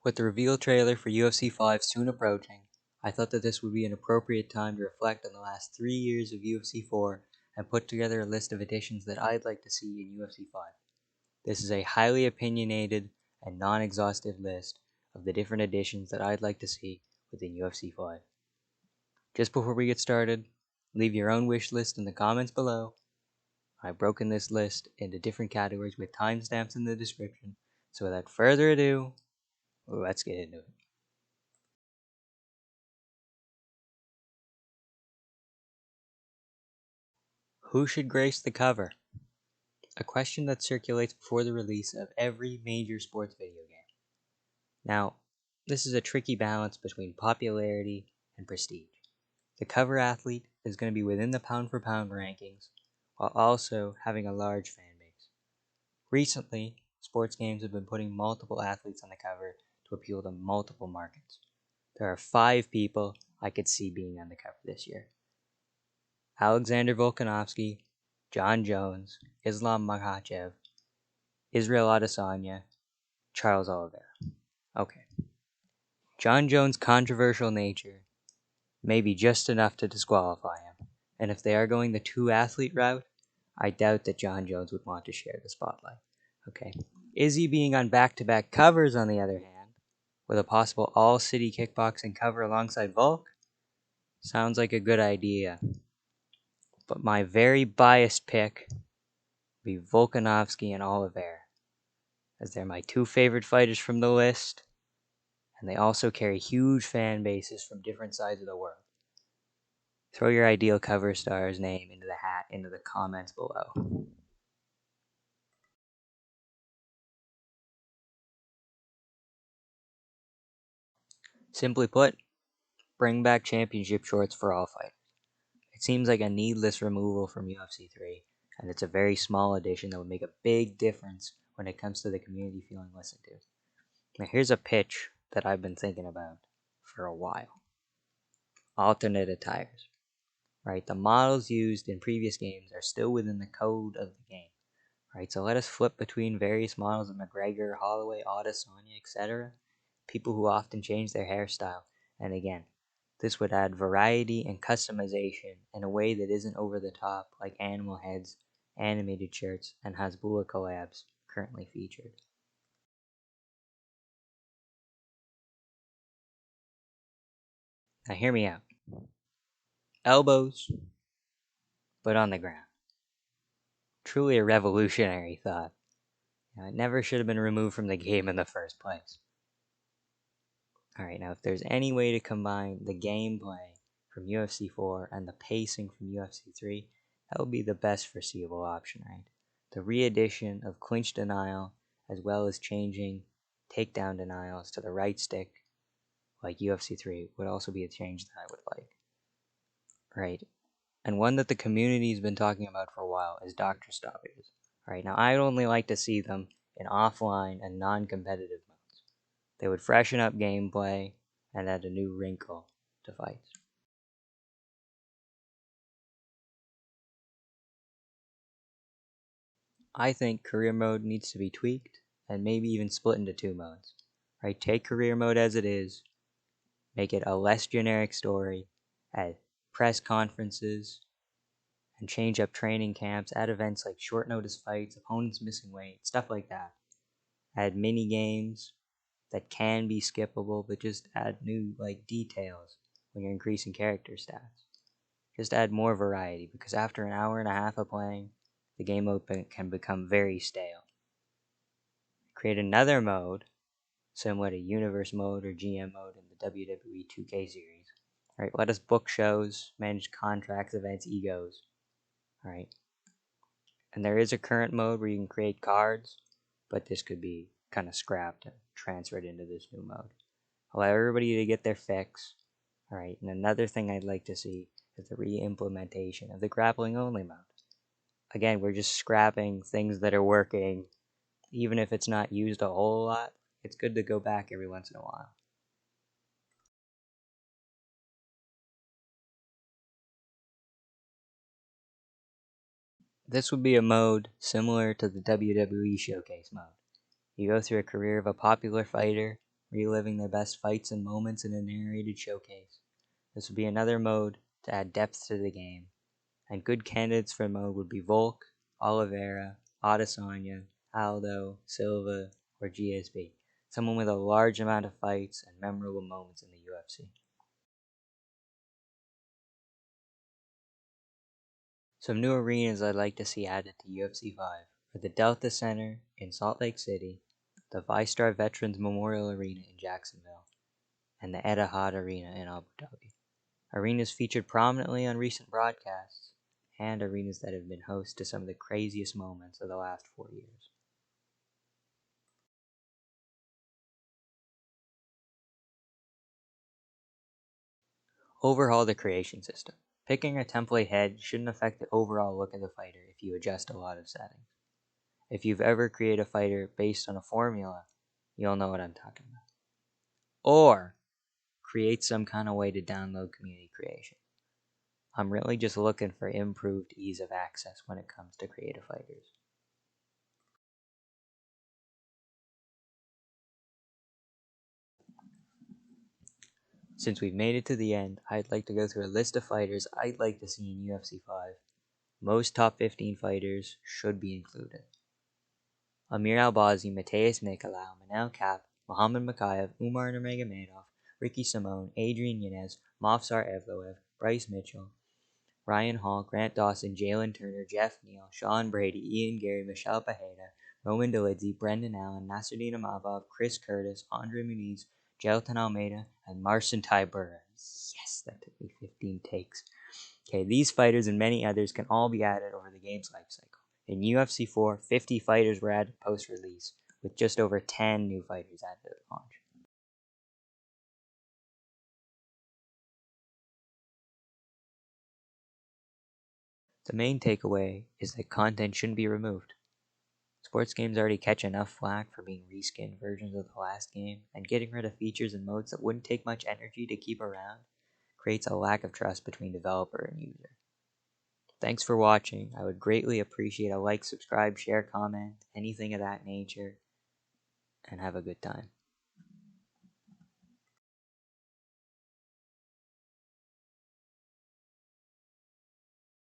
With the reveal trailer for UFC 5 soon approaching, I thought that this would be an appropriate time to reflect on the last 3 years of UFC 4 and put together a list of additions that I'd like to see in UFC 5. This is a highly opinionated and non-exhaustive list of the different additions that I'd like to see within UFC 5. Just before we get started, leave your own wish list in the comments below. I've broken this list into different categories with timestamps in the description, so without further ado, let's get into it. Who should grace the cover? A question that circulates before the release of every major sports video game. Now, this is a tricky balance between popularity and prestige. The cover athlete is going to be within the pound for pound rankings, while also having a large fan base. Recently, sports games have been putting multiple athletes on the cover to appeal to multiple markets. There are 5 people I could see being on the cover this year: Alexander Volkanovski, John Jones, Islam Makhachev, Israel Adesanya, Charles Oliveira. Okay. John Jones' controversial nature may be just enough to disqualify him, and if they are going the 2-athlete route, I doubt that John Jones would want to share the spotlight. Okay. Izzy being on back-to-back covers, on the other hand, with a possible all-city kickboxing cover alongside Volk, sounds like a good idea. But my very biased pick would be Volkanovski and Oliveira, as they're my 2 favorite fighters from the list, and they also carry huge fan bases from different sides of the world. Throw your ideal cover star's name into the hat into the comments below. Simply put, bring back championship shorts for all fighters. It seems like a needless removal from UFC 3, and it's a very small addition that would make a big difference when it comes to the community feeling listened to. Now here's a pitch that I've been thinking about for a while. Alternate attires. Right, the models used in previous games are still within the code of the game. Right, so let us flip between various models of McGregor, Holloway, Adesanya, etc. People who often change their hairstyle. And again, this would add variety and customization in a way that isn't over the top like animal heads, animated shirts, and Hasbulla collabs currently featured. Now hear me out. Elbows, but on the ground. Truly a revolutionary thought. It never should have been removed from the game in the first place. Alright, now if there's any way to combine the gameplay from UFC 4 and the pacing from UFC 3, that would be the best foreseeable option, right? The re-addition of clinch denial, as well as changing takedown denials to the right stick, like UFC 3, would also be a change that I would like. Right, and one that the community has been talking about for a while is doctor stoppages. Alright, now I'd only like to see them in offline and non-competitive modes. They would freshen up gameplay and add a new wrinkle to fights. I think career mode needs to be tweaked and maybe even split into 2 modes. Right, take career mode as it is, make it a less generic story, add press conferences, and change up training camps, add events like short notice fights, opponents missing weight, stuff like that. Add mini games that can be skippable, but just add new details when you're increasing character stats. Just add more variety, because after an hour and a half of playing, the game mode can become very stale. Create another mode similar to Universe mode or GM mode in the WWE 2K series. Alright, let us book shows, manage contracts, events, egos. Alright. And there is a current mode where you can create cards, but this could be kind of scrapped and transferred into this new mode. Allow everybody to get their fix. Alright, and another thing I'd like to see is the re-implementation of the grappling only mode. Again, we're just scrapping things that are working. Even if it's not used a whole lot, it's good to go back every once in a while. This would be a mode similar to the WWE Showcase mode. You go through a career of a popular fighter, reliving their best fights and moments in a narrated showcase. This would be another mode to add depth to the game, and good candidates for the mode would be Volk, Oliveira, Adesanya, Aldo, Silva, or GSP, someone with a large amount of fights and memorable moments in the UFC. Some new arenas I'd like to see added to UFC 5 are the Delta Center in Salt Lake City, the ViStar Veterans Memorial Arena in Jacksonville, and the Etihad Arena in Abu Dhabi. Arenas featured prominently on recent broadcasts, and arenas that have been host to some of the craziest moments of the last 4 years. Overhaul the creation system. Picking a template head shouldn't affect the overall look of the fighter if you adjust a lot of settings. If you've ever created a fighter based on a formula, you'll know what I'm talking about. Or create some kind of way to download community creation. I'm really just looking for improved ease of access when it comes to creative fighters. Since we've made it to the end, I'd like to go through a list of fighters I'd like to see in UFC 5. Most top 15 fighters should be included. Amir Albazi, Mateus Nicolau, Manel Kape, Muhammad Mokaev, Umar Nurmagomedov, Ricky Simone, Adrian Yanez, Movsar Evloev, Bryce Mitchell, Ryan Hall, Grant Dawson, Jalen Turner, Jeff Neal, Sean Brady, Ian Gary, Michelle Pajeda, Roman Dolidze, Brendan Allen, Nasruddin Imavov, Chris Curtis, Andre Muniz, Jelton Almeida, and Marcin Tybura. Yes, that took me 15 takes. Okay, these fighters and many others can all be added over the game's life cycle. In UFC 4, 50 fighters were added post-release, with just over 10 new fighters added at launch. The main takeaway is that content shouldn't be removed. Sports games already catch enough flack for being reskinned versions of the last game, and getting rid of features and modes that wouldn't take much energy to keep around creates a lack of trust between developer and user. Thanks for watching. I would greatly appreciate a like, subscribe, share, comment, anything of that nature, and have a good time.